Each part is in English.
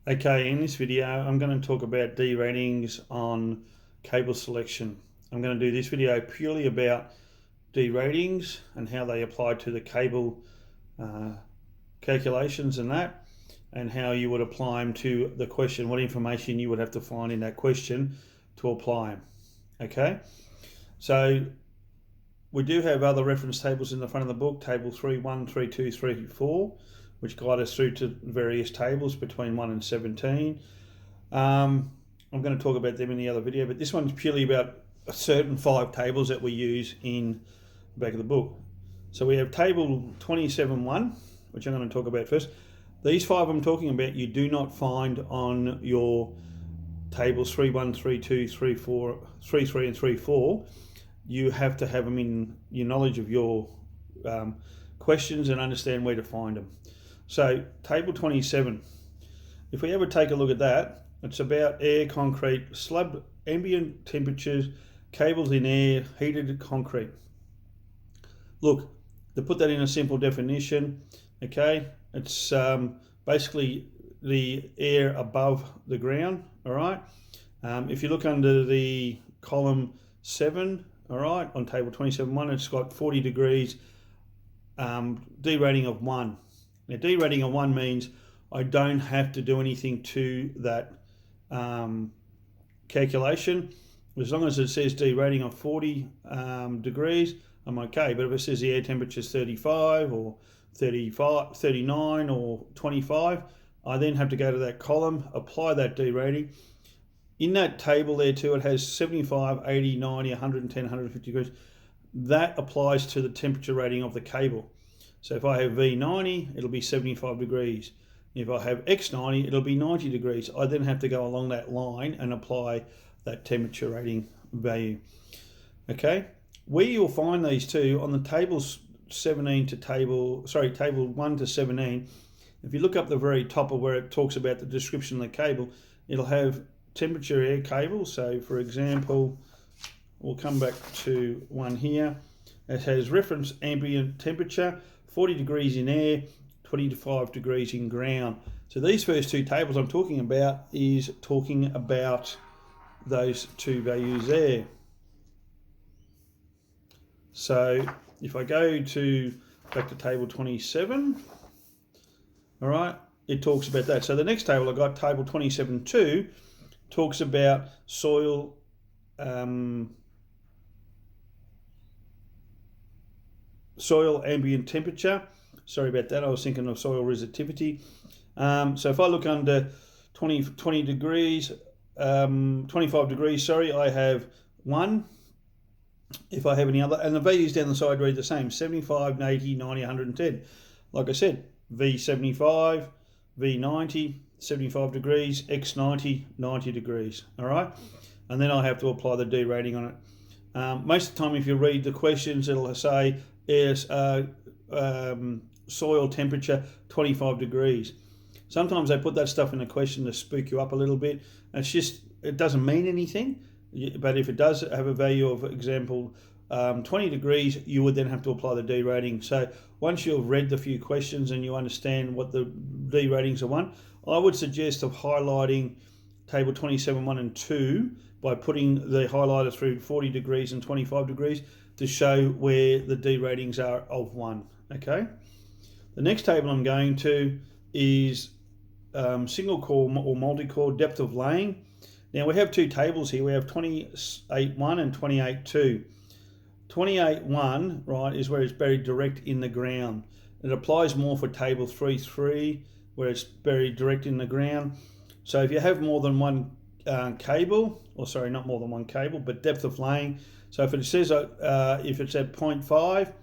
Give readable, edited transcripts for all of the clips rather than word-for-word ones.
Okay, in this video I'm going to talk about deratings on cable selection. I'm going to do this video purely about deratings and how they apply to the cable calculations and how you would apply them to the question, what information you would have to find in that question to apply them. Okay, so we do have other reference tables in the front of the book, table 3.1, 3.2, 3.4, which guide us through to various tables between 1 and 17. I'm going to talk about them in the other video, but this one's purely about a certain 5 tables that we use in the back of the book. So we have table 27.1, which I'm going to talk about first. These 5 I'm talking about you do not find on your tables 3.1, 3.2, 3.4, 3.3 and 3.4. You have to have them in your knowledge of your questions and understand where to find them. So table 27, if we ever take a look at that, it's about air, concrete, slab, ambient temperatures, cables in air, heated concrete. Look, to put that in a simple definition, okay, it's basically the air above the ground, all right? If you look under the column 7, all right, on table 27.1, it's got 40 degrees, derating of 1. Now, derating of 1 means I don't have to do anything to that calculation. As long as it says derating of 40 degrees, I'm okay. But if it says the air temperature is 35 or 35, 39 or 25, I then have to go to that column, apply that derating. In that table there too, it has 75, 80, 90, 110, 150 degrees. That applies to the temperature rating of the cable. So if I have V90, it'll be 75 degrees. If I have X90, it'll be 90 degrees. I then have to go along that line and apply that temperature rating value. Okay, where you'll find these two on the tables 17 to table 1 to 17. If you look up the very top of where it talks about the description of the cable, it'll have temperature air cable. So for example, we'll come back to one here. It has reference ambient temperature, 40 degrees in air, 25 degrees in ground. So these first two tables I'm talking about is talking about those two values there. So if I go back to table 27, all right, it talks about that. So the next table I got, table 27.2, talks about soil ambient temperature. Sorry about that, I was thinking of soil resistivity. So if I look under 20 degrees, 25 degrees, I have 1. If I have any other, and the values down the side read the same, 75, 80, 90, 110. Like I said, V75, V90, 75 degrees, X90, 90 degrees, all right? And then I have to apply the derating on it. Most of the time, if you read the questions, it'll say soil temperature 25 degrees. Sometimes they put that stuff in a question to spook you up a little bit. It doesn't mean anything, but if it does have a value of example 20 degrees, you would then have to apply the derating. So once you've read the few questions and you understand what the deratings are one, I would suggest of highlighting table 27.1 and 2 by putting the highlighter through 40 degrees and 25 degrees to show where the deratings are of 1. Okay. The next table I'm going to is single core or multi-core depth of laying. Now we have two tables here. We have 28.1 and 28.2. 28.1, right, is where it's buried direct in the ground. It applies more for table 3.3, where it's buried direct in the ground. So if you have more than one cable, or sorry, not more than one cable, but depth of laying. So if it says if it's at 0.5,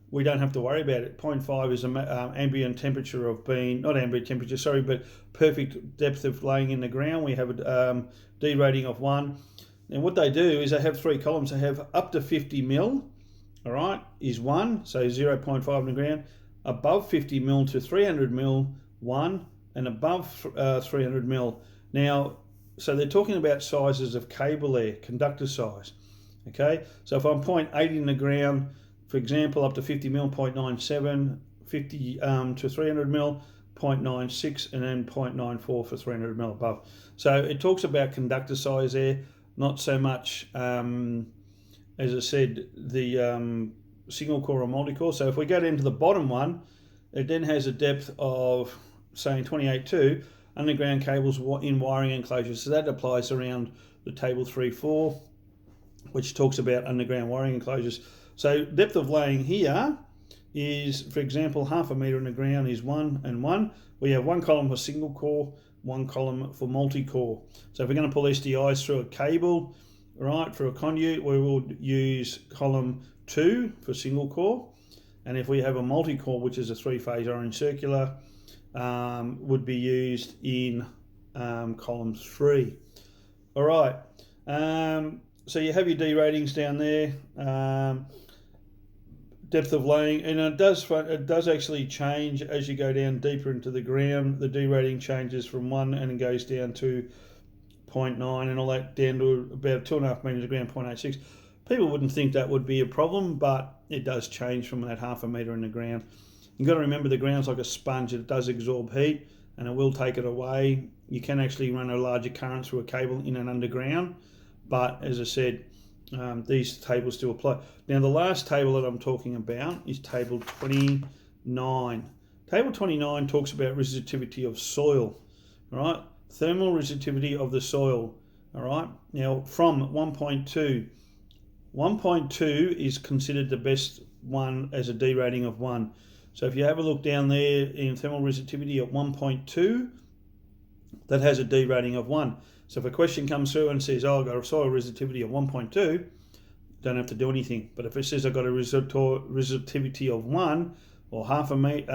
we don't have to worry about it. 0.5 is ambient temperature of being, not ambient temperature, but perfect depth of laying in the ground. We have a derating of 1. And what they do is they have 3 columns. They have up to 50 mil, all right, is 1, so 0.5 in the ground. Above 50 mil to 300 mil, 1, and above 300 mil. Now, so they're talking about sizes of cable there, conductor size, okay? So if I'm 0.8 in the ground, for example, up to 50 mil, 0.97, 50 to 300 mil, 0.96 and then 0.94 for 300 mil above. So it talks about conductor size there, not so much, as I said, the single core or multi-core. So if we go down to the bottom one, it then has a depth of, saying 28.2, underground cables in wiring enclosures. So that applies around the table 3.4, which talks about underground wiring enclosures. So depth of laying here is, for example, 0.5 metre in the ground is 1 and 1. We have one column for single core, one column for multi-core. So if we're going to pull SDIs through a cable, right, for a conduit, we will use column 2 for single core. And if we have a multi-core, which is a 3-phase orange circular, would be used in column 3. All right. So you have your D ratings down there. Depth of laying, and it does actually change as you go down deeper into the ground. The D rating changes from 1 and it goes down to 0.9 and all that, down to about 2.5 metres of ground, 0.86. People wouldn't think that would be a problem, but it does change from that 0.5 metre in the ground. You've got to remember the ground's like a sponge. It does absorb heat and it will take it away. You can actually run a larger current through a cable in and underground, but as I said, these tables still apply. Now the last table that I'm talking about is table 29. Table 29 talks about resistivity of soil, all right? Thermal resistivity of the soil, all right? Now from 1.2, 1.2 is considered the best one as a D rating of 1. So if you have a look down there in thermal resistivity at 1.2, that has a D rating of 1. So if a question comes through and says, oh, I've got a soil resistivity of 1.2, don't have to do anything. But if it says I've got a resistivity of 1 or 0.5 metre,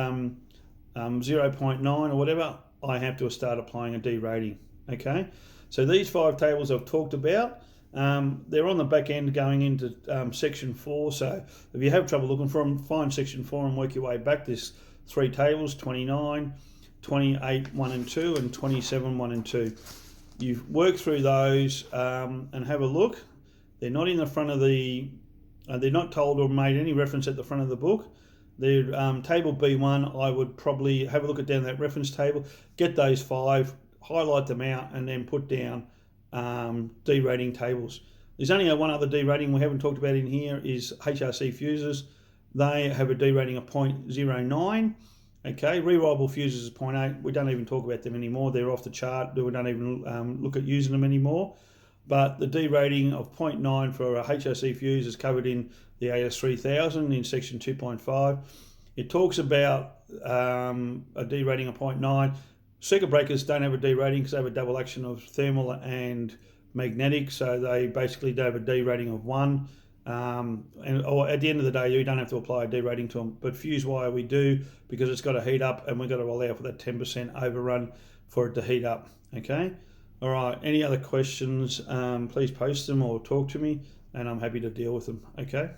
0.9 or whatever, I have to start applying a D rating. Okay, so these 5 tables I've talked about, they're on the back end going into section 4. So if you have trouble looking for them, find section 4 and work your way back. There's 3 tables: 29, 28, 1 and 2, and 27, 1 and 2. You work through those and have a look. They're not in the front of the, they're not told or made any reference at the front of the book. They're table B1. I would probably have a look at down that reference table, get those 5, highlight them out, and then put down D rating tables. There's only one other D rating we haven't talked about in here is HRC fuses. They have a D rating of 0.09. Okay, reliable fuses is 0.8. We don't even talk about them anymore. They're off the chart. We don't even look at using them anymore. But the D rating of 0.9 for a HRC fuse is covered in the as3008 in section 2.5. It talks about a D rating of 0.9. Circuit breakers don't have a D rating because they have a double action of thermal and magnetic, so they basically have a D rating of 1. Or at the end of the day, you don't have to apply a D rating to them. But fuse wire we do, because it's got to heat up, and we've got to allow for that 10% overrun for it to heat up. Okay. All right. Any other questions? Please post them or talk to me, and I'm happy to deal with them. Okay.